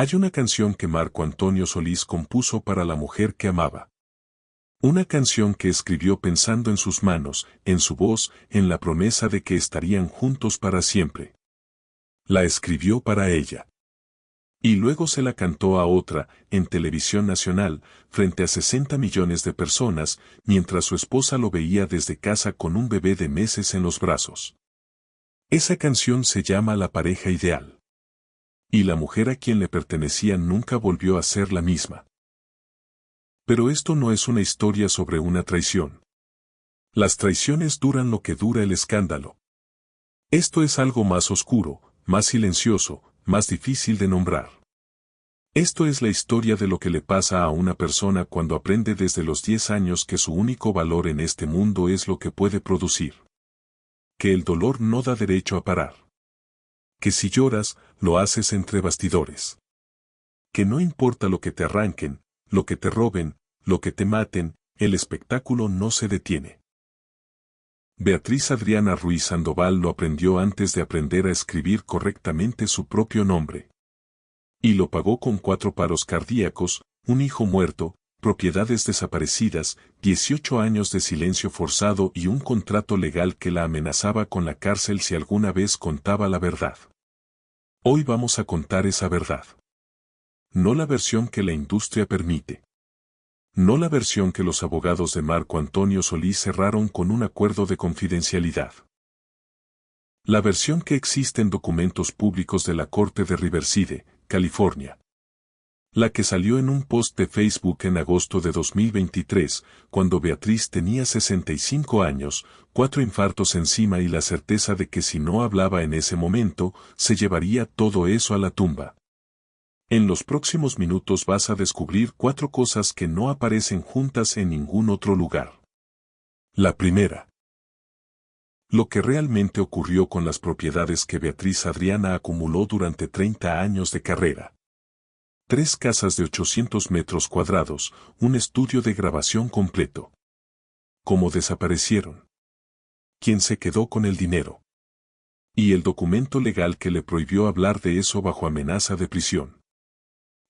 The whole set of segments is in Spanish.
Hay una canción que Marco Antonio Solís compuso para la mujer que amaba. Una canción que escribió pensando en sus manos, en su voz, en la promesa de que estarían juntos para siempre. La escribió para ella. Y luego se la cantó a otra, en televisión nacional, frente a 60 millones de personas, mientras su esposa lo veía desde casa con un bebé de meses en los brazos. Esa canción se llama La pareja ideal. Y la mujer a quien le pertenecía nunca volvió a ser la misma. Pero esto no es una historia sobre una traición. Las traiciones duran lo que dura el escándalo. Esto es algo más oscuro, más silencioso, más difícil de nombrar. Esto es la historia de lo que le pasa a una persona cuando aprende desde los 10 años que su único valor en este mundo es lo que puede producir. Que el dolor no da derecho a parar. Que si lloras, lo haces entre bastidores. Que no importa lo que te arranquen, lo que te roben, lo que te maten, el espectáculo no se detiene. Beatriz Adriana Ruiz Sandoval lo aprendió antes de aprender a escribir correctamente su propio nombre. Y lo pagó con 4 paros cardíacos, un hijo muerto, propiedades desaparecidas, 18 años de silencio forzado y un contrato legal que la amenazaba con la cárcel si alguna vez contaba la verdad. Hoy vamos a contar esa verdad. No la versión que la industria permite. No la versión que los abogados de Marco Antonio Solís cerraron con un acuerdo de confidencialidad. La versión que existe en documentos públicos de la Corte de Riverside, California. La que salió en un post de Facebook en agosto de 2023, cuando Beatriz tenía 65 años, 4 infartos encima y la certeza de que si no hablaba en ese momento, se llevaría todo eso a la tumba. En los próximos minutos vas a descubrir 4 cosas que no aparecen juntas en ningún otro lugar. La primera. Lo que realmente ocurrió con las propiedades que Beatriz Adriana acumuló durante 30 años de carrera. 3 casas de 800 metros cuadrados, un estudio de grabación completo. ¿Cómo desaparecieron? ¿Quién se quedó con el dinero? Y el documento legal que le prohibió hablar de eso bajo amenaza de prisión.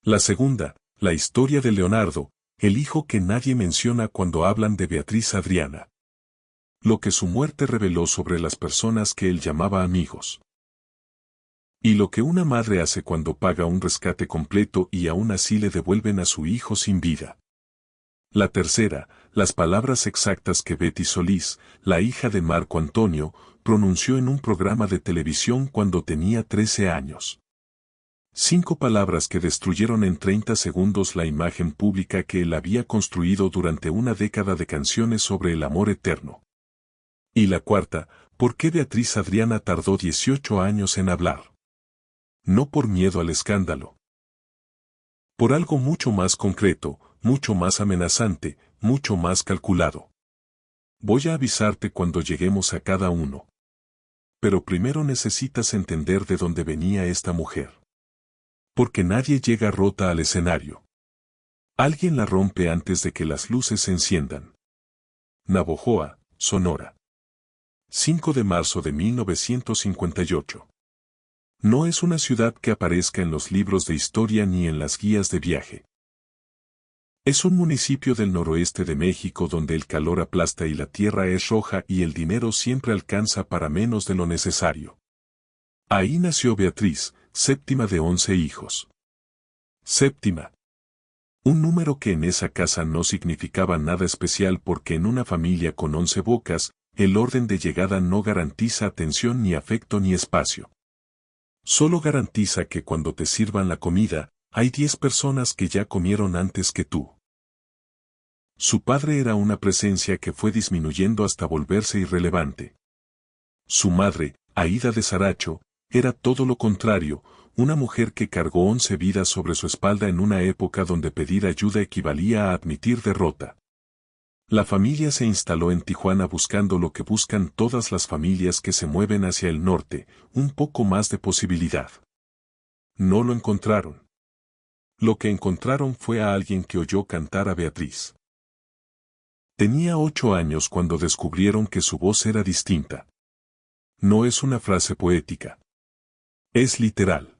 La segunda, la historia de Leonardo, el hijo que nadie menciona cuando hablan de Beatriz Adriana. Lo que su muerte reveló sobre las personas que él llamaba amigos. Y lo que una madre hace cuando paga un rescate completo y aún así le devuelven a su hijo sin vida. La tercera, las palabras exactas que Betty Solís, la hija de Marco Antonio, pronunció en un programa de televisión cuando tenía 13 años. 5 palabras que destruyeron en 30 segundos la imagen pública que él había construido durante una década de canciones sobre el amor eterno. Y la cuarta, ¿por qué Beatriz Adriana tardó 18 años en hablar? No por miedo al escándalo. Por algo mucho más concreto, mucho más amenazante, mucho más calculado. Voy a avisarte cuando lleguemos a cada uno. Pero primero necesitas entender de dónde venía esta mujer. Porque nadie llega rota al escenario. Alguien la rompe antes de que las luces se enciendan. Navojoa, Sonora. 5 de marzo de 1958. No es una ciudad que aparezca en los libros de historia ni en las guías de viaje. Es un municipio del noroeste de México donde el calor aplasta y la tierra es roja y el dinero siempre alcanza para menos de lo necesario. Ahí nació Beatriz, séptima de 11 hijos. Séptima. Un número que en esa casa no significaba nada especial porque en una familia con 11 bocas, el orden de llegada no garantiza atención ni afecto ni espacio. Solo garantiza que cuando te sirvan la comida, hay 10 personas que ya comieron antes que tú. Su padre era una presencia que fue disminuyendo hasta volverse irrelevante. Su madre, Aída de Saracho, era todo lo contrario, una mujer que cargó 11 vidas sobre su espalda en una época donde pedir ayuda equivalía a admitir derrota. La familia se instaló en Tijuana buscando lo que buscan todas las familias que se mueven hacia el norte, un poco más de posibilidad. No lo encontraron. Lo que encontraron fue a alguien que oyó cantar a Beatriz. Tenía 8 años cuando descubrieron que su voz era distinta. No es una frase poética. Es literal.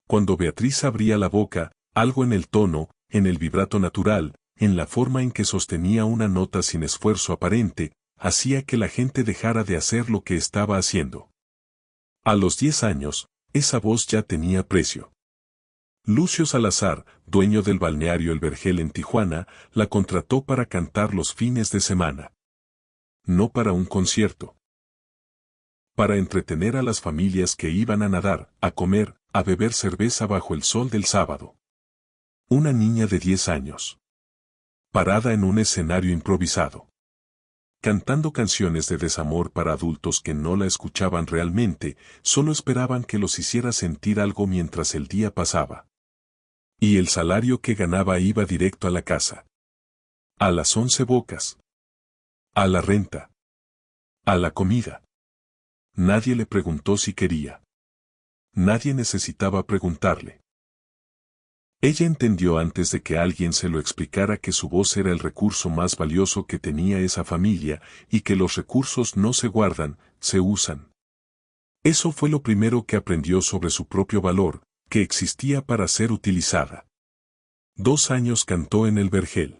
Cuando Beatriz abría la boca, algo en el tono, en el vibrato natural, en la forma en que sostenía una nota sin esfuerzo aparente, hacía que la gente dejara de hacer lo que estaba haciendo. A los 10 años, esa voz ya tenía precio. Lucio Salazar, dueño del balneario El Vergel en Tijuana, la contrató para cantar los fines de semana. No para un concierto. Para entretener a las familias que iban a nadar, a comer, a beber cerveza bajo el sol del sábado. Una niña de 10 años. Parada en un escenario improvisado. Cantando canciones de desamor para adultos que no la escuchaban realmente, solo esperaban que los hiciera sentir algo mientras el día pasaba. Y el salario que ganaba iba directo a la casa. A las 11 bocas. A la renta. A la comida. Nadie le preguntó si quería. Nadie necesitaba preguntarle. Ella entendió antes de que alguien se lo explicara que su voz era el recurso más valioso que tenía esa familia y que los recursos no se guardan, se usan. Eso fue lo primero que aprendió sobre su propio valor, que existía para ser utilizada. 2 años cantó en El Vergel.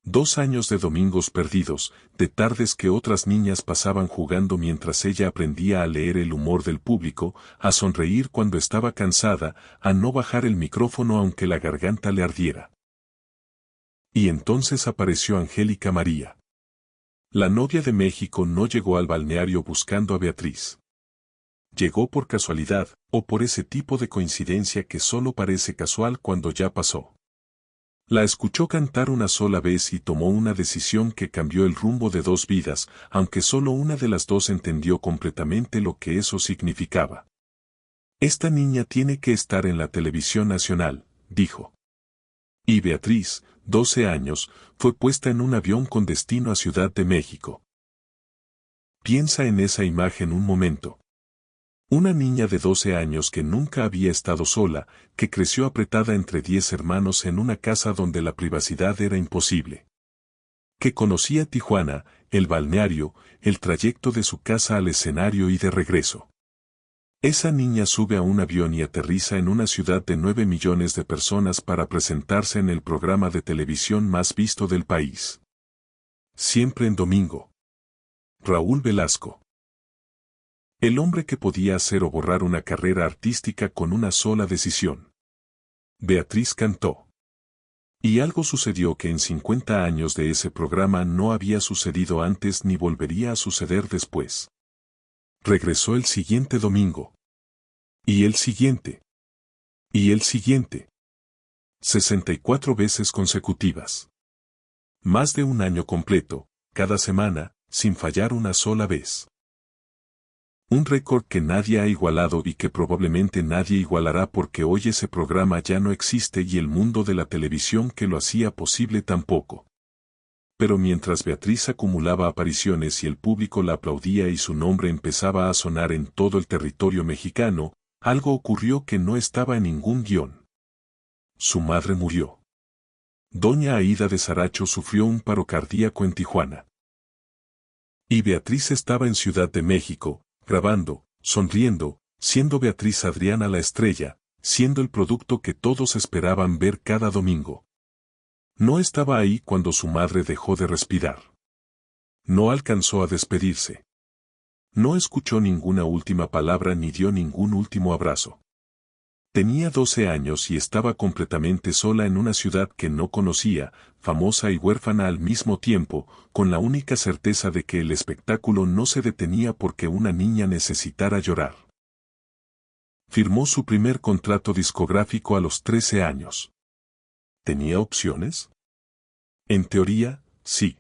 2 años de domingos perdidos, de tardes que otras niñas pasaban jugando mientras ella aprendía a leer el humor del público, a sonreír cuando estaba cansada, a no bajar el micrófono aunque la garganta le ardiera. Y entonces apareció Angélica María. La novia de México no llegó al balneario buscando a Beatriz. Llegó por casualidad, o por ese tipo de coincidencia que solo parece casual cuando ya pasó. La escuchó cantar una sola vez y tomó una decisión que cambió el rumbo de 2 vidas, aunque solo una de las dos entendió completamente lo que eso significaba. Esta niña tiene que estar en la televisión nacional, dijo. Y Beatriz, 12 años, fue puesta en un avión con destino a Ciudad de México. Piensa en esa imagen un momento. Una niña de 12 años que nunca había estado sola, que creció apretada entre 10 hermanos en una casa donde la privacidad era imposible. Que conocía Tijuana, el balneario, el trayecto de su casa al escenario y de regreso. Esa niña sube a un avión y aterriza en una ciudad de 9 millones de personas para presentarse en el programa de televisión más visto del país. Siempre en domingo. Raúl Velasco. El hombre que podía hacer o borrar una carrera artística con una sola decisión. Beatriz cantó. Y algo sucedió que en 50 años de ese programa no había sucedido antes ni volvería a suceder después. Regresó el siguiente domingo. Y el siguiente. Y el siguiente. 64 veces consecutivas. Más de un año completo, cada semana, sin fallar una sola vez. Un récord que nadie ha igualado y que probablemente nadie igualará porque hoy ese programa ya no existe y el mundo de la televisión que lo hacía posible tampoco. Pero mientras Beatriz acumulaba apariciones y el público la aplaudía y su nombre empezaba a sonar en todo el territorio mexicano, algo ocurrió que no estaba en ningún guión. Su madre murió. Doña Aída de Saracho sufrió un paro cardíaco en Tijuana. Y Beatriz estaba en Ciudad de México, grabando, sonriendo, siendo Beatriz Adriana la estrella, siendo el producto que todos esperaban ver cada domingo. No estaba ahí cuando su madre dejó de respirar. No alcanzó a despedirse. No escuchó ninguna última palabra ni dio ningún último abrazo. Tenía 12 años y estaba completamente sola en una ciudad que no conocía, famosa y huérfana al mismo tiempo, con la única certeza de que el espectáculo no se detenía porque una niña necesitara llorar. Firmó su primer contrato discográfico a los 13 años. ¿Tenía opciones? En teoría, sí.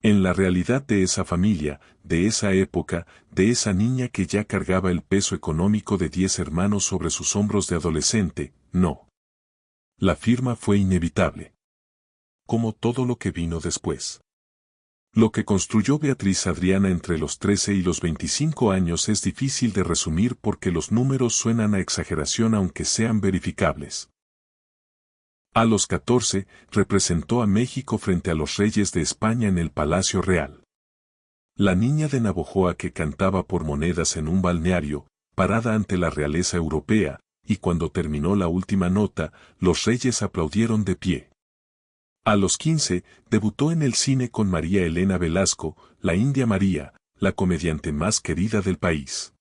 En la realidad de esa familia, de esa época, de esa niña que ya cargaba el peso económico de 10 hermanos sobre sus hombros de adolescente, no. La firma fue inevitable. Como todo lo que vino después. Lo que construyó Beatriz Adriana entre los 13 y los 25 años es difícil de resumir porque los números suenan a exageración aunque sean verificables. A los 14, representó a México frente a los reyes de España en el Palacio Real. La niña de Navojoa que cantaba por monedas en un balneario, parada ante la realeza europea, y cuando terminó la última nota, los reyes aplaudieron de pie. A los 15, debutó en el cine con María Elena Velasco, la India María, la comediante más querida del país.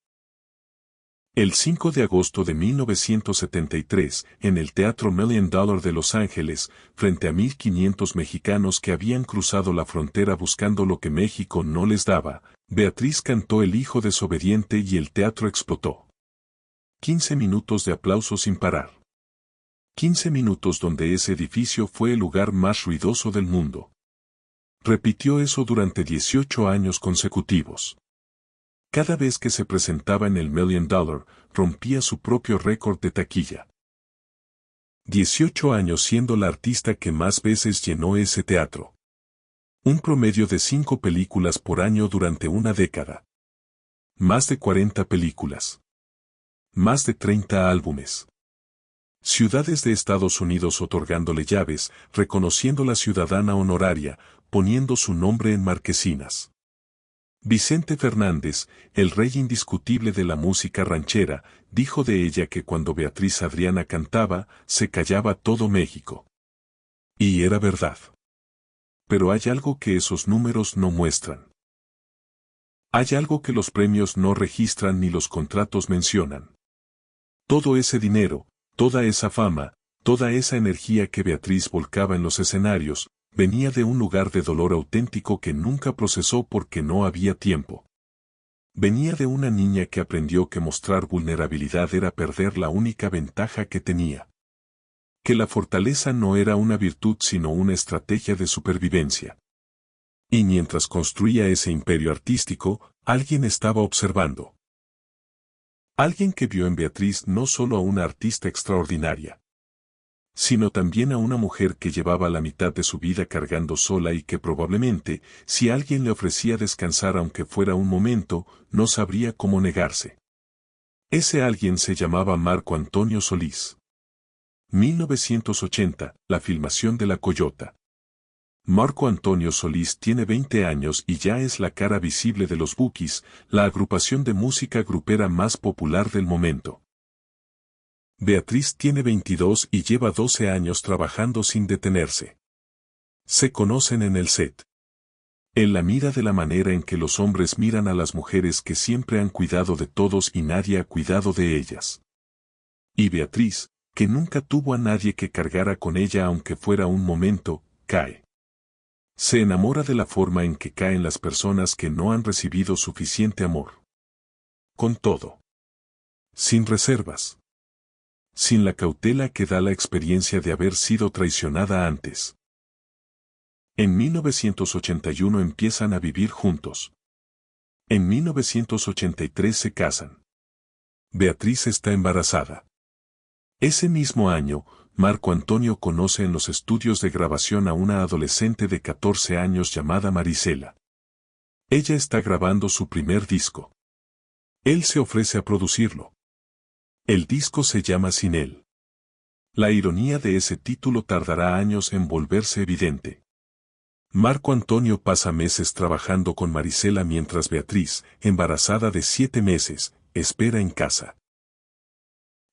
El 5 de agosto de 1973, en el Teatro $1 Million de Los Ángeles, frente a 1.500 mexicanos que habían cruzado la frontera buscando lo que México no les daba, Beatriz cantó El hijo desobediente y el teatro explotó. 15 minutos de aplausos sin parar. 15 minutos donde ese edificio fue el lugar más ruidoso del mundo. Repitió eso durante 18 años consecutivos. Cada vez que se presentaba en el $1 Million, rompía su propio récord de taquilla. 18 años siendo la artista que más veces llenó ese teatro. Un promedio de 5 películas por año durante una década. Más de 40 películas. Más de 30 álbumes. Ciudades de Estados Unidos otorgándole llaves, reconociéndola ciudadana honoraria, poniendo su nombre en marquesinas. Vicente Fernández, el rey indiscutible de la música ranchera, dijo de ella que cuando Beatriz Adriana cantaba, se callaba todo México. Y era verdad. Pero hay algo que esos números no muestran. Hay algo que los premios no registran ni los contratos mencionan. Todo ese dinero, toda esa fama, toda esa energía que Beatriz volcaba en los escenarios, venía de un lugar de dolor auténtico que nunca procesó porque no había tiempo. Venía de una niña que aprendió que mostrar vulnerabilidad era perder la única ventaja que tenía. Que la fortaleza no era una virtud sino una estrategia de supervivencia. Y mientras construía ese imperio artístico, alguien estaba observando. Alguien que vio en Beatriz no solo a una artista extraordinaria, sino también a una mujer que llevaba la mitad de su vida cargando sola y que probablemente, si alguien le ofrecía descansar aunque fuera un momento, no sabría cómo negarse. Ese alguien se llamaba Marco Antonio Solís. 1980, la filmación de La Coyota. Marco Antonio Solís tiene 20 años y ya es la cara visible de los Bukis, la agrupación de música grupera más popular del momento. Beatriz tiene 22 y lleva 12 años trabajando sin detenerse. Se conocen en el set. Él la mira de la manera en que los hombres miran a las mujeres que siempre han cuidado de todos y nadie ha cuidado de ellas. Y Beatriz, que nunca tuvo a nadie que cargara con ella aunque fuera un momento, cae. Se enamora de la forma en que caen las personas que no han recibido suficiente amor. Con todo. Sin reservas. Sin la cautela que da la experiencia de haber sido traicionada antes. En 1981 empiezan a vivir juntos. En 1983 se casan. Beatriz está embarazada. Ese mismo año, Marco Antonio conoce en los estudios de grabación a una adolescente de 14 años llamada Marisela. Ella está grabando su primer disco. Él se ofrece a producirlo. El disco se llama Sin él. La ironía de ese título tardará años en volverse evidente. Marco Antonio pasa meses trabajando con Marisela mientras Beatriz, embarazada de 7 meses, espera en casa.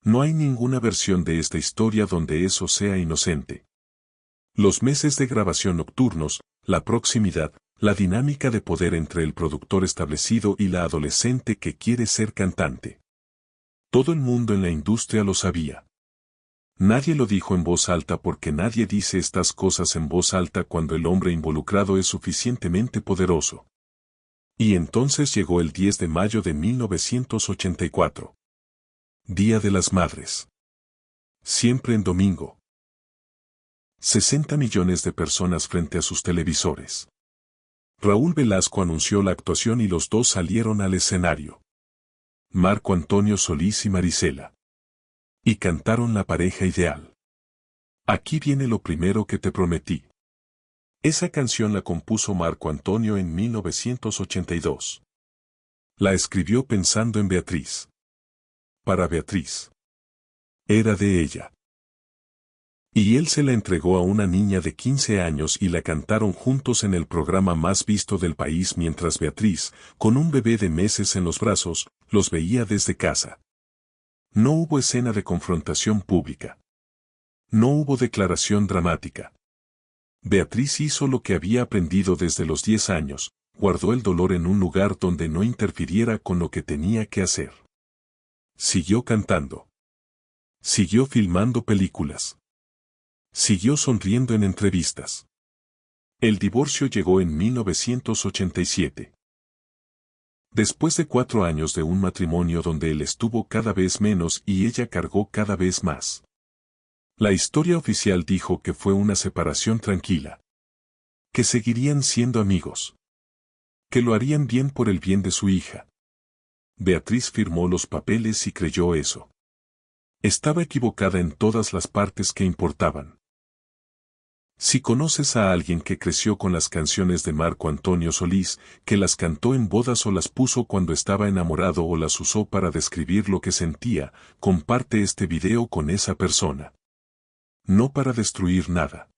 No hay ninguna versión de esta historia donde eso sea inocente. Los meses de grabación nocturnos, la proximidad, la dinámica de poder entre el productor establecido y la adolescente que quiere ser cantante. Todo el mundo en la industria lo sabía. Nadie lo dijo en voz alta porque nadie dice estas cosas en voz alta cuando el hombre involucrado es suficientemente poderoso. Y entonces llegó el 10 de mayo de 1984. Día de las Madres. Siempre en domingo. 60 millones de personas frente a sus televisores. Raúl Velasco anunció la actuación y los dos salieron al escenario. Marco Antonio Solís y Marisela. Y cantaron La pareja ideal. Aquí viene lo primero que te prometí. Esa canción la compuso Marco Antonio en 1982. La escribió pensando en Beatriz. Para Beatriz. Era de ella. Y él se la entregó a una niña de 15 años y la cantaron juntos en el programa más visto del país mientras Beatriz, con un bebé de meses en los brazos, los veía desde casa. No hubo escena de confrontación pública. No hubo declaración dramática. Beatriz hizo lo que había aprendido desde los 10 años, guardó el dolor en un lugar donde no interfiriera con lo que tenía que hacer. Siguió cantando. Siguió filmando películas. Siguió sonriendo en entrevistas. El divorcio llegó en 1987. Después de 4 años de un matrimonio donde él estuvo cada vez menos y ella cargó cada vez más. La historia oficial dijo que fue una separación tranquila. Que seguirían siendo amigos. Que lo harían bien por el bien de su hija. Beatriz firmó los papeles y creyó eso. Estaba equivocada en todas las partes que importaban. Si conoces a alguien que creció con las canciones de Marco Antonio Solís, que las cantó en bodas o las puso cuando estaba enamorado o las usó para describir lo que sentía, comparte este video con esa persona. No para destruir nada.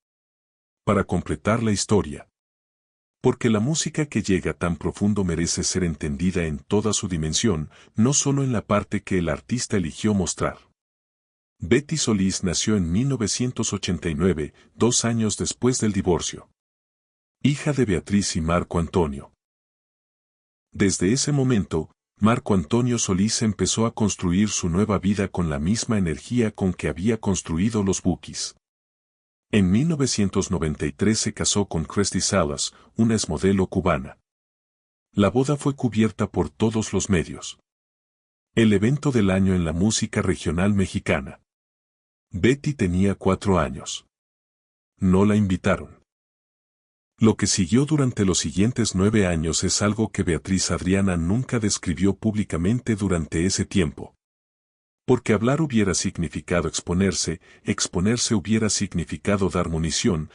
Para completar la historia. Porque la música que llega tan profundo merece ser entendida en toda su dimensión, no solo en la parte que el artista eligió mostrar. Betty Solís nació en 1989, 2 años después del divorcio. Hija de Beatriz y Marco Antonio. Desde ese momento, Marco Antonio Solís empezó a construir su nueva vida con la misma energía con que había construido los Bukis. En 1993 se casó con Cresty Salas, una exmodelo cubana. La boda fue cubierta por todos los medios. El evento del año en la música regional mexicana. Betty tenía 4 años. No la invitaron. Lo que siguió durante los siguientes 9 años es algo que Beatriz Adriana nunca describió públicamente durante ese tiempo. Porque hablar hubiera significado exponerse, exponerse hubiera significado dar munición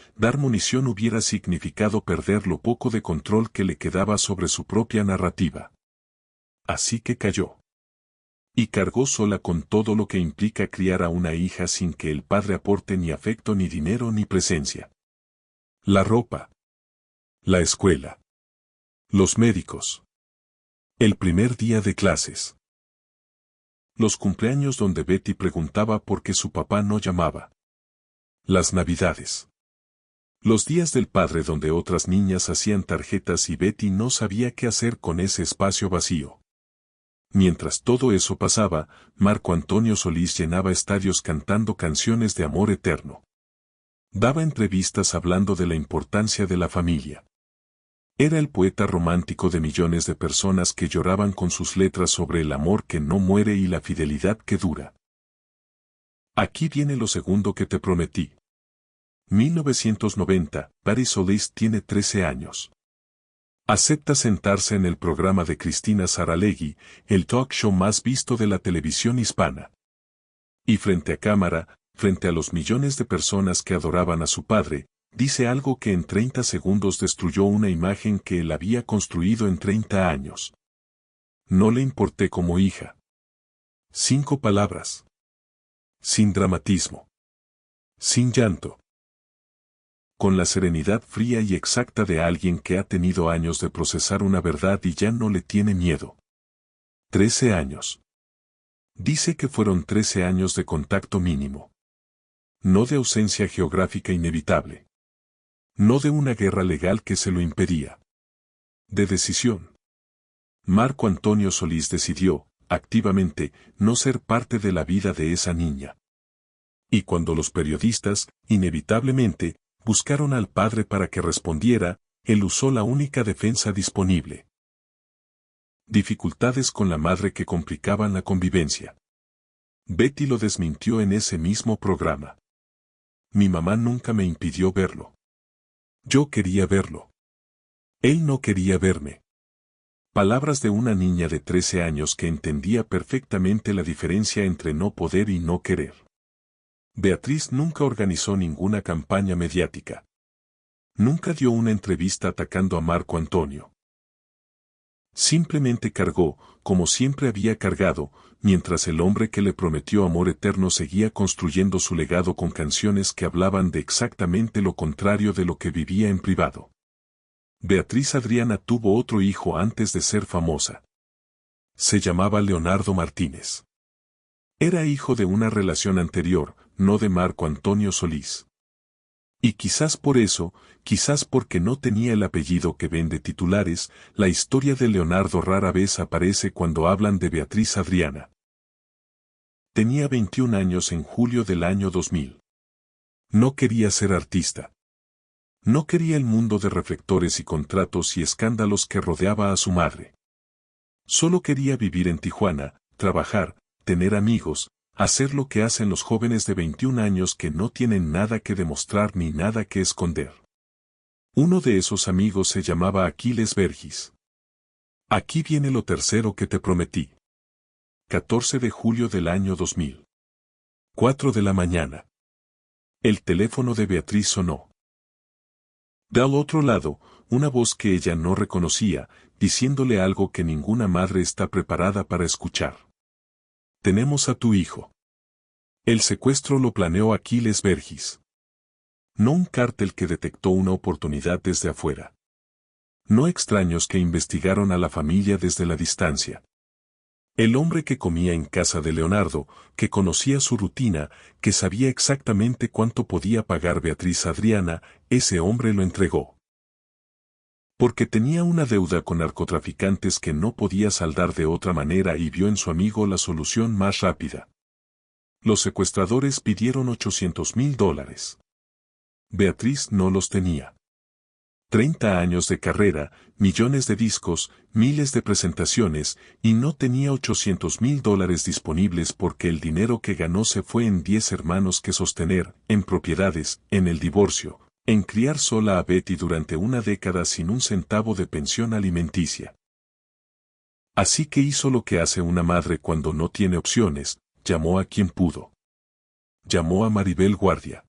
hubiera significado perder lo poco de control que le quedaba sobre su propia narrativa. Así que cayó. Y cargó sola con todo lo que implica criar a una hija sin que el padre aporte ni afecto ni dinero ni presencia. La ropa. La escuela. Los médicos. El primer día de clases. Los cumpleaños donde Betty preguntaba por qué su papá no llamaba. Las navidades. Los días del padre donde otras niñas hacían tarjetas y Betty no sabía qué hacer con ese espacio vacío. Mientras todo eso pasaba, Marco Antonio Solís llenaba estadios cantando canciones de amor eterno. Daba entrevistas hablando de la importancia de la familia. Era el poeta romántico de millones de personas que lloraban con sus letras sobre el amor que no muere y la fidelidad que dura. Aquí viene lo segundo que te prometí. 1990, Betty Solís tiene 13 años. Acepta sentarse en el programa de Cristina Saralegui, el talk show más visto de la televisión hispana. Y frente a cámara, frente a los millones de personas que adoraban a su padre, dice algo que en 30 segundos destruyó una imagen que él había construido en 30 años. No le importé como hija. 5 palabras. Sin dramatismo. Sin llanto. Con la serenidad fría y exacta de alguien que ha tenido años de procesar una verdad y ya no le tiene miedo. 13 años. Dice que fueron 13 años de contacto mínimo. No de ausencia geográfica inevitable. No de una guerra legal que se lo impedía. De decisión. Marco Antonio Solís decidió, activamente, no ser parte de la vida de esa niña. Y cuando los periodistas, inevitablemente, buscaron al padre para que respondiera, él usó la única defensa disponible. Dificultades con la madre que complicaban la convivencia. Betty lo desmintió en ese mismo programa. Mi mamá nunca me impidió verlo. Yo quería verlo. Él no quería verme. Palabras de una niña de 13 años que entendía perfectamente la diferencia entre no poder y no querer. Beatriz nunca organizó ninguna campaña mediática. Nunca dio una entrevista atacando a Marco Antonio. Simplemente cargó, como siempre había cargado, mientras el hombre que le prometió amor eterno seguía construyendo su legado con canciones que hablaban de exactamente lo contrario de lo que vivía en privado. Beatriz Adriana tuvo otro hijo antes de ser famosa. Se llamaba Leonardo Martínez. Era hijo de una relación anterior, no de Marco Antonio Solís. Y quizás por eso, quizás porque no tenía el apellido que vende titulares, la historia de Leonardo rara vez aparece cuando hablan de Beatriz Adriana. Tenía 21 años en julio del año 2000. No quería ser artista. No quería el mundo de reflectores y contratos y escándalos que rodeaba a su madre. Solo quería vivir en Tijuana, trabajar, tener amigos, hacer lo que hacen los jóvenes de 21 años que no tienen nada que demostrar ni nada que esconder. Uno de esos amigos se llamaba Aquiles Vergis. Aquí viene lo tercero que te prometí. 14 de julio del año 2000. 4 de la mañana. El teléfono de Beatriz sonó. Del otro lado, una voz que ella no reconocía, diciéndole algo que ninguna madre está preparada para escuchar. Tenemos a tu hijo. El secuestro lo planeó Aquiles Vergis. No un cártel que detectó una oportunidad desde afuera. No extraños que investigaron a la familia desde la distancia. El hombre que comía en casa de Leonardo, que conocía su rutina, que sabía exactamente cuánto podía pagar Beatriz Adriana, ese hombre lo entregó. Porque tenía una deuda con narcotraficantes que no podía saldar de otra manera y vio en su amigo la solución más rápida. Los secuestradores pidieron $800,000. Beatriz no los tenía. 30 años de carrera, millones de discos, miles de presentaciones, y no tenía $800,000 disponibles porque el dinero que ganó se fue en 10 hermanos que sostener, en propiedades, en el divorcio, en criar sola a Betty durante una década sin un centavo de pensión alimenticia. Así que hizo lo que hace una madre cuando no tiene opciones, llamó a quien pudo. Llamó a Maribel Guardia.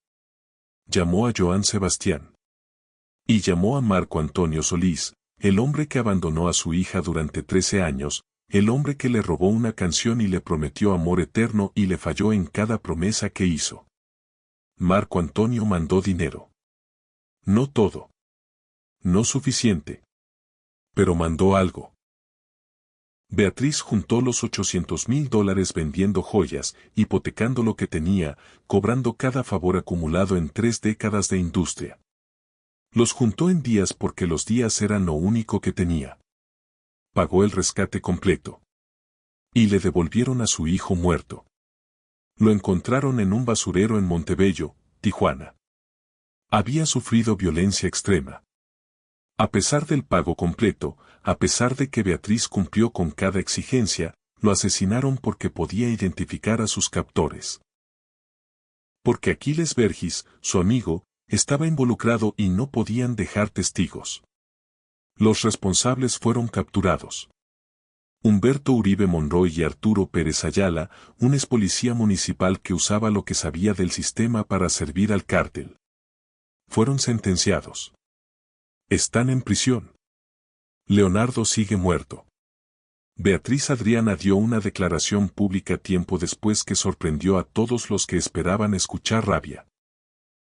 Llamó a Joan Sebastián. Y llamó a Marco Antonio Solís, el hombre que abandonó a su hija durante 13 años, el hombre que le robó una canción y le prometió amor eterno y le falló en cada promesa que hizo. Marco Antonio mandó dinero. No todo. No suficiente. Pero mandó algo. Beatriz juntó los $800,000 vendiendo joyas, hipotecando lo que tenía, cobrando cada favor acumulado en 3 décadas de industria. Los juntó en días porque los días eran lo único que tenía. Pagó el rescate completo. Y le devolvieron a su hijo muerto. Lo encontraron en un basurero en Montebello, Tijuana. Había sufrido violencia extrema. A pesar del pago completo, a pesar de que Beatriz cumplió con cada exigencia, lo asesinaron porque podía identificar a sus captores. Porque Aquiles Vergis, su amigo, estaba involucrado y no podían dejar testigos. Los responsables fueron capturados. Humberto Uribe Monroy y Arturo Pérez Ayala, un ex policía municipal que usaba lo que sabía del sistema para servir al cártel. Fueron sentenciados. Están en prisión. Leonardo sigue muerto. Beatriz Adriana dio una declaración pública tiempo después que sorprendió a todos los que esperaban escuchar rabia.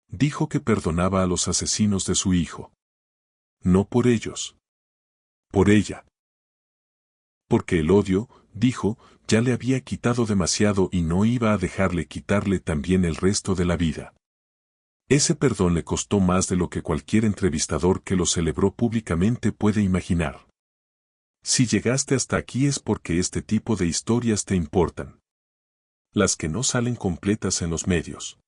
Dijo que perdonaba a los asesinos de su hijo. No por ellos. Por ella. Porque el odio, dijo, ya le había quitado demasiado y no iba a dejarle quitarle también el resto de la vida. Ese perdón le costó más de lo que cualquier entrevistador que lo celebró públicamente puede imaginar. Si llegaste hasta aquí es porque este tipo de historias te importan. Las que no salen completas en los medios.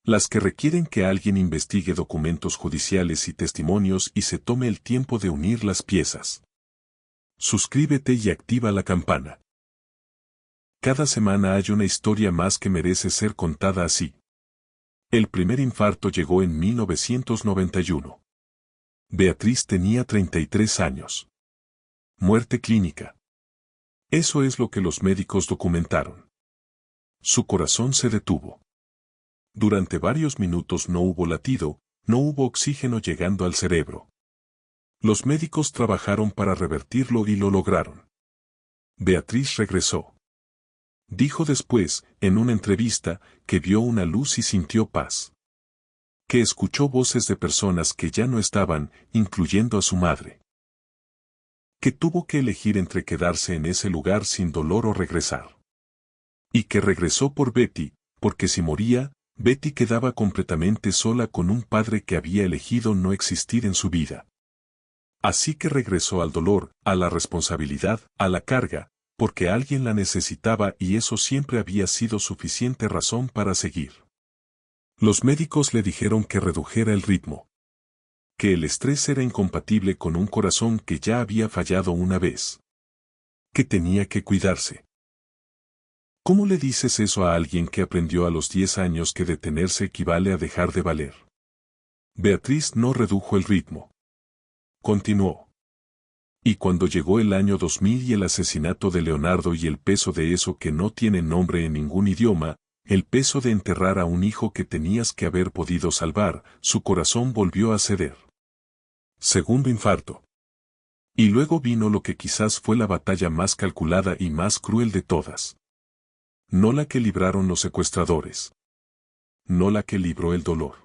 Las que requieren que alguien investigue documentos judiciales y testimonios y se tome el tiempo de unir las piezas. Suscríbete y activa la campana. Cada semana hay una historia más que merece ser contada así. El primer infarto llegó en 1991. Beatriz tenía 33 años. Muerte clínica. Eso es lo que los médicos documentaron. Su corazón se detuvo. Durante varios minutos no hubo latido, no hubo oxígeno llegando al cerebro. Los médicos trabajaron para revertirlo y lo lograron. Beatriz regresó. Dijo después, en una entrevista, que vio una luz y sintió paz. Que escuchó voces de personas que ya no estaban, incluyendo a su madre. Que tuvo que elegir entre quedarse en ese lugar sin dolor o regresar. Y que regresó por Betty, porque si moría, Betty quedaba completamente sola con un padre que había elegido no existir en su vida. Así que regresó al dolor, a la responsabilidad, a la carga, porque alguien la necesitaba y eso siempre había sido suficiente razón para seguir. Los médicos le dijeron que redujera el ritmo. Que el estrés era incompatible con un corazón que ya había fallado una vez. Que tenía que cuidarse. ¿Cómo le dices eso a alguien que aprendió a los 10 años que detenerse equivale a dejar de valer? Beatriz no redujo el ritmo. Continuó. Y cuando llegó el año 2000 y el asesinato de Leonardo y el peso de eso que no tiene nombre en ningún idioma, el peso de enterrar a un hijo que tenías que haber podido salvar, su corazón volvió a ceder. Segundo infarto. Y luego vino lo que quizás fue la batalla más calculada y más cruel de todas. No la que libraron los secuestradores. No la que libró el dolor.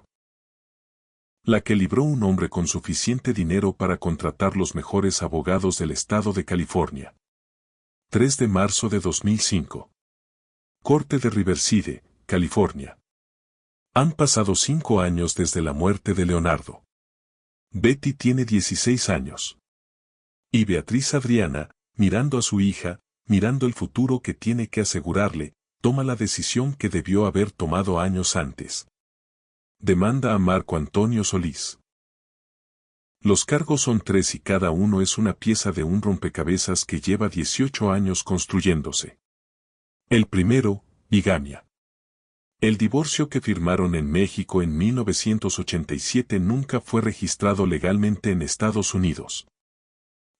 La que libró un hombre con suficiente dinero para contratar los mejores abogados del estado de California. 3 de marzo de 2005. Corte de Riverside, California. Han pasado 5 años desde la muerte de Leonardo. Betty tiene 16 años. Y Beatriz Adriana, mirando a su hija, mirando el futuro que tiene que asegurarle, toma la decisión que debió haber tomado años antes. Demanda a Marco Antonio Solís. Los cargos son 3 y cada uno es una pieza de un rompecabezas que lleva 18 años construyéndose. El primero, bigamia. El divorcio que firmaron en México en 1987 nunca fue registrado legalmente en Estados Unidos.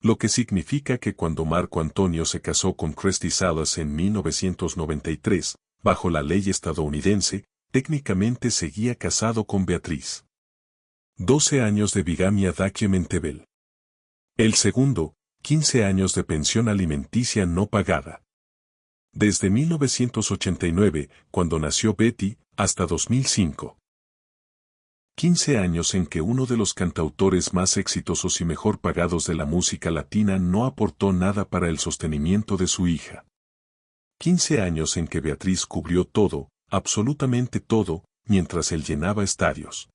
Lo que significa que cuando Marco Antonio se casó con Christy Salas en 1993, bajo la ley estadounidense, técnicamente seguía casado con Beatriz. 12 años de bigamia documentable. El segundo, 15 años de pensión alimenticia no pagada. Desde 1989, cuando nació Betty, hasta 2005. 15 años en que uno de los cantautores más exitosos y mejor pagados de la música latina no aportó nada para el sostenimiento de su hija. 15 años en que Beatriz cubrió todo, absolutamente todo, mientras él llenaba estadios.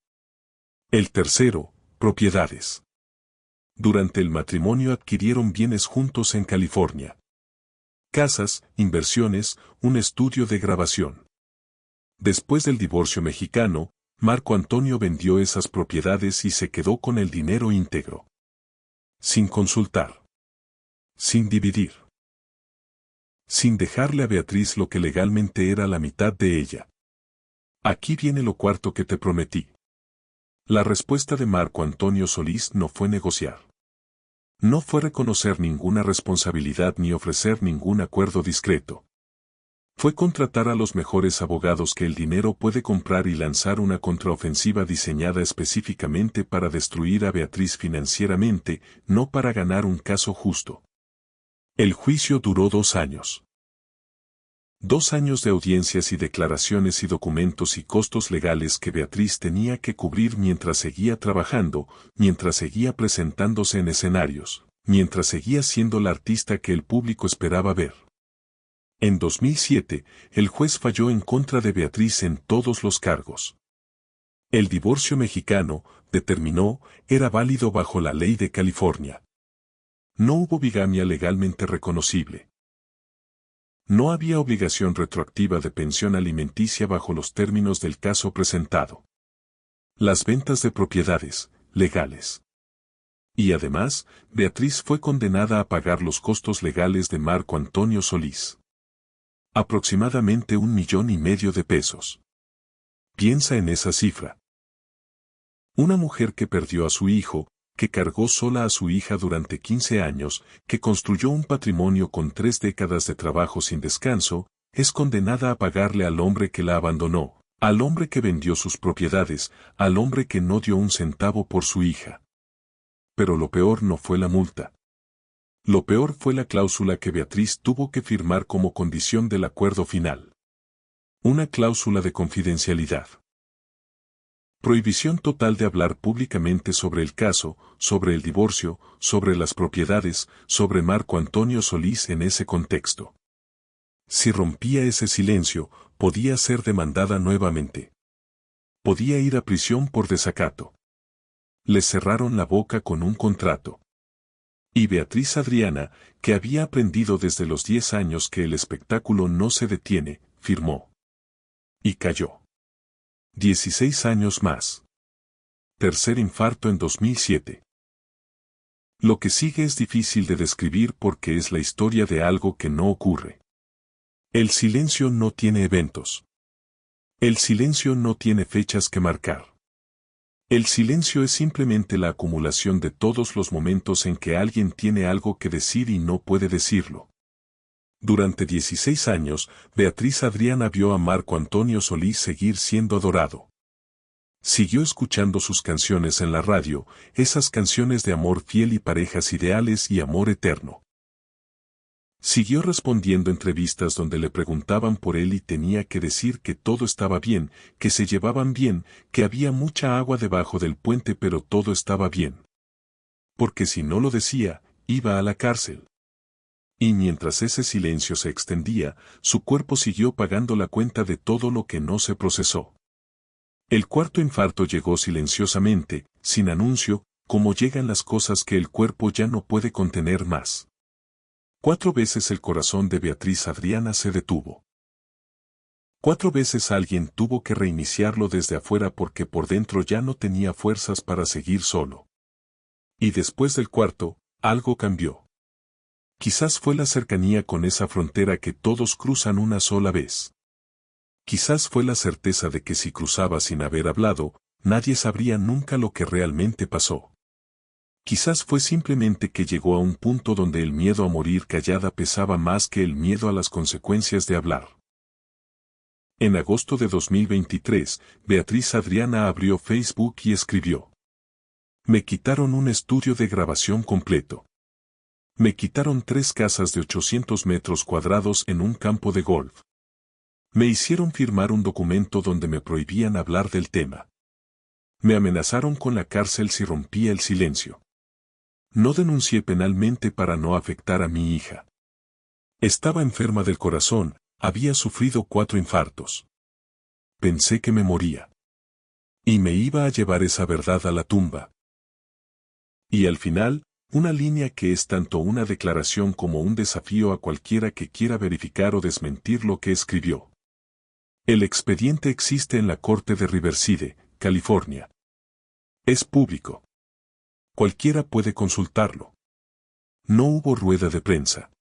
El tercero, propiedades. Durante el matrimonio adquirieron bienes juntos en California. Casas, inversiones, un estudio de grabación. Después del divorcio mexicano, Marco Antonio vendió esas propiedades y se quedó con el dinero íntegro. Sin consultar. Sin dividir. Sin dejarle a Beatriz lo que legalmente era la mitad de ella. Aquí viene lo cuarto que te prometí. La respuesta de Marco Antonio Solís no fue negociar. No fue reconocer ninguna responsabilidad ni ofrecer ningún acuerdo discreto. Fue contratar a los mejores abogados que el dinero puede comprar y lanzar una contraofensiva diseñada específicamente para destruir a Beatriz financieramente, no para ganar un caso justo. El juicio duró 2 años. 2 años de audiencias y declaraciones y documentos y costos legales que Beatriz tenía que cubrir mientras seguía trabajando, mientras seguía presentándose en escenarios, mientras seguía siendo la artista que el público esperaba ver. En 2007, el juez falló en contra de Beatriz en todos los cargos. El divorcio mexicano, determinó, era válido bajo la ley de California. No hubo bigamia legalmente reconocible. No había obligación retroactiva de pensión alimenticia bajo los términos del caso presentado. Las ventas de propiedades, legales. Y además, Beatriz fue condenada a pagar los costos legales de Marco Antonio Solís. Aproximadamente $1,5 millones de pesos. Piensa en esa cifra. Una mujer que perdió a su hijo, que cargó sola a su hija durante 15 años, que construyó un patrimonio con 3 décadas de trabajo sin descanso, es condenada a pagarle al hombre que la abandonó, al hombre que vendió sus propiedades, al hombre que no dio un centavo por su hija. Pero lo peor no fue la multa. Lo peor fue la cláusula que Beatriz tuvo que firmar como condición del acuerdo final. Una cláusula de confidencialidad. Prohibición total de hablar públicamente sobre el caso, sobre el divorcio, sobre las propiedades, sobre Marco Antonio Solís en ese contexto. Si rompía ese silencio, podía ser demandada nuevamente. Podía ir a prisión por desacato. Le cerraron la boca con un contrato. Y Beatriz Adriana, que había aprendido desde los 10 años que el espectáculo no se detiene, firmó. Y cayó. 16 años más. Tercer infarto en 2007. Lo que sigue es difícil de describir porque es la historia de algo que no ocurre. El silencio no tiene eventos. El silencio no tiene fechas que marcar. El silencio es simplemente la acumulación de todos los momentos en que alguien tiene algo que decir y no puede decirlo. Durante 16 años, Beatriz Adriana vio a Marco Antonio Solís seguir siendo adorado. Siguió escuchando sus canciones en la radio, esas canciones de amor fiel y parejas ideales y amor eterno. Siguió respondiendo entrevistas donde le preguntaban por él y tenía que decir que todo estaba bien, que se llevaban bien, que había mucha agua debajo del puente pero todo estaba bien. Porque si no lo decía, iba a la cárcel. Y mientras ese silencio se extendía, su cuerpo siguió pagando la cuenta de todo lo que no se procesó. El cuarto infarto llegó silenciosamente, sin anuncio, como llegan las cosas que el cuerpo ya no puede contener más. 4 veces el corazón de Beatriz Adriana se detuvo. 4 veces alguien tuvo que reiniciarlo desde afuera porque por dentro ya no tenía fuerzas para seguir solo. Y después del cuarto, algo cambió. Quizás fue la cercanía con esa frontera que todos cruzan una sola vez. Quizás fue la certeza de que si cruzaba sin haber hablado, nadie sabría nunca lo que realmente pasó. Quizás fue simplemente que llegó a un punto donde el miedo a morir callada pesaba más que el miedo a las consecuencias de hablar. En agosto de 2023, Beatriz Adriana abrió Facebook y escribió: Me quitaron un estudio de grabación completo. Me quitaron 3 casas de 800 metros cuadrados en un campo de golf. Me hicieron firmar un documento donde me prohibían hablar del tema. Me amenazaron con la cárcel si rompía el silencio. No denuncié penalmente para no afectar a mi hija. Estaba enferma del corazón, había sufrido 4 infartos. Pensé que me moría. Y me iba a llevar esa verdad a la tumba. Y al final, una línea que es tanto una declaración como un desafío a cualquiera que quiera verificar o desmentir lo que escribió. El expediente existe en la corte de Riverside, California. Es público. Cualquiera puede consultarlo. No hubo rueda de prensa.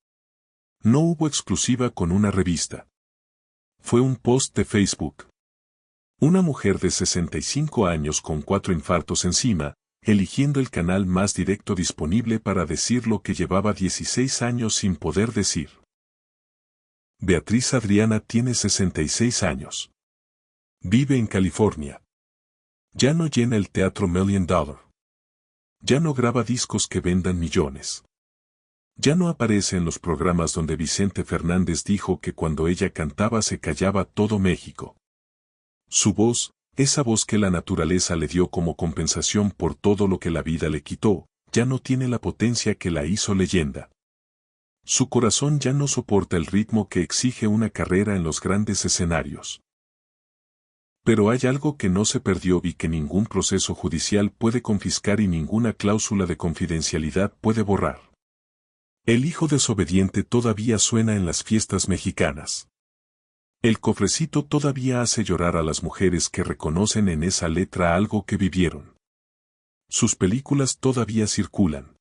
No hubo exclusiva con una revista. Fue un post de Facebook. Una mujer de 65 años con 4 infartos encima, eligiendo el canal más directo disponible para decir lo que llevaba 16 años sin poder decir. Beatriz Adriana tiene 66 años. Vive en California. Ya no llena el teatro $1 Million. Ya no graba discos que vendan millones. Ya no aparece en los programas donde Vicente Fernández dijo que cuando ella cantaba se callaba todo México. Su voz, esa voz que la naturaleza le dio como compensación por todo lo que la vida le quitó, ya no tiene la potencia que la hizo leyenda. Su corazón ya no soporta el ritmo que exige una carrera en los grandes escenarios. Pero hay algo que no se perdió y que ningún proceso judicial puede confiscar y ninguna cláusula de confidencialidad puede borrar. El hijo desobediente todavía suena en las fiestas mexicanas. El cofrecito todavía hace llorar a las mujeres que reconocen en esa letra algo que vivieron. Sus películas todavía circulan.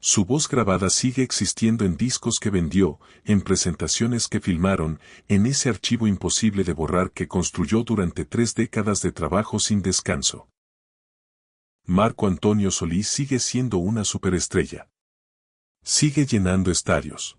Su voz grabada sigue existiendo en discos que vendió, en presentaciones que filmaron, en ese archivo imposible de borrar que construyó durante 3 décadas de trabajo sin descanso. Marco Antonio Solís sigue siendo una superestrella. Sigue llenando estadios.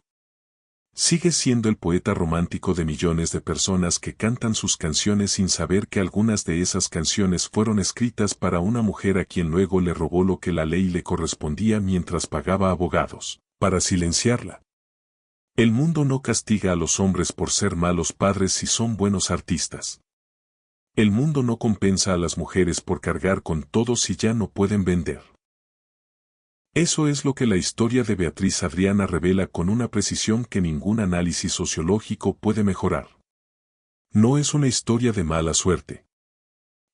Sigue siendo el poeta romántico de millones de personas que cantan sus canciones sin saber que algunas de esas canciones fueron escritas para una mujer a quien luego le robó lo que la ley le correspondía mientras pagaba abogados, para silenciarla. El mundo no castiga a los hombres por ser malos padres si son buenos artistas. El mundo no compensa a las mujeres por cargar con todo si ya no pueden vender. Eso es lo que la historia de Beatriz Adriana revela con una precisión que ningún análisis sociológico puede mejorar. No es una historia de mala suerte.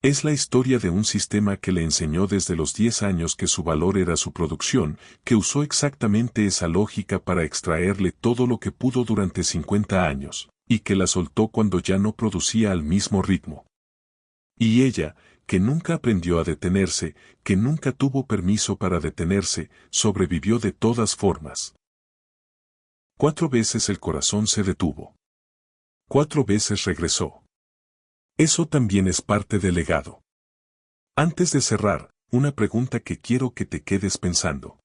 Es la historia de un sistema que le enseñó desde los 10 años que su valor era su producción, que usó exactamente esa lógica para extraerle todo lo que pudo durante 50 años, y que la soltó cuando ya no producía al mismo ritmo. Y ella, que nunca aprendió a detenerse, que nunca tuvo permiso para detenerse, sobrevivió de todas formas. 4 veces el corazón se detuvo. 4 veces regresó. Eso también es parte del legado. Antes de cerrar, una pregunta que quiero que te quedes pensando.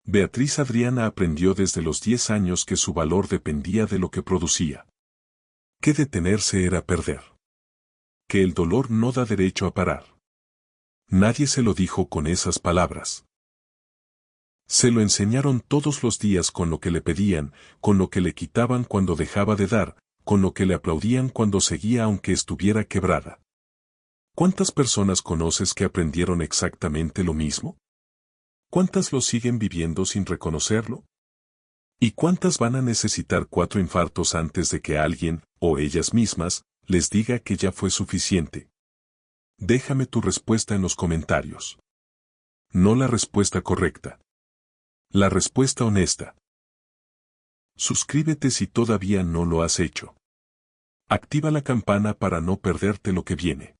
Beatriz Adriana aprendió desde los 10 años que su valor dependía de lo que producía. Que detenerse era perder. Que el dolor no da derecho a parar. Nadie se lo dijo con esas palabras. Se lo enseñaron todos los días con lo que le pedían, con lo que le quitaban cuando dejaba de dar, con lo que le aplaudían cuando seguía aunque estuviera quebrada. ¿Cuántas personas conoces que aprendieron exactamente lo mismo? ¿Cuántas lo siguen viviendo sin reconocerlo? ¿Y cuántas van a necesitar 4 infartos antes de que alguien, o ellas mismas, les diga que ya fue suficiente? Déjame tu respuesta en los comentarios. No la respuesta correcta. La respuesta honesta. Suscríbete si todavía no lo has hecho. Activa la campana para no perderte lo que viene.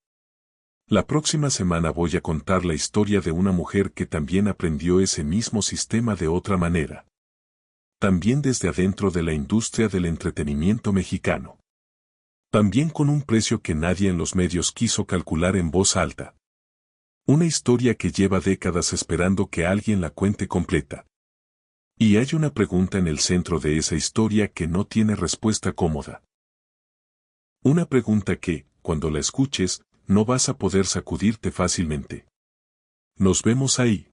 La próxima semana voy a contar la historia de una mujer que también aprendió ese mismo sistema de otra manera. También desde adentro de la industria del entretenimiento mexicano. También con un precio que nadie en los medios quiso calcular en voz alta. Una historia que lleva décadas esperando que alguien la cuente completa. Y hay una pregunta en el centro de esa historia que no tiene respuesta cómoda. Una pregunta que, cuando la escuches, no vas a poder sacudirte fácilmente. Nos vemos ahí.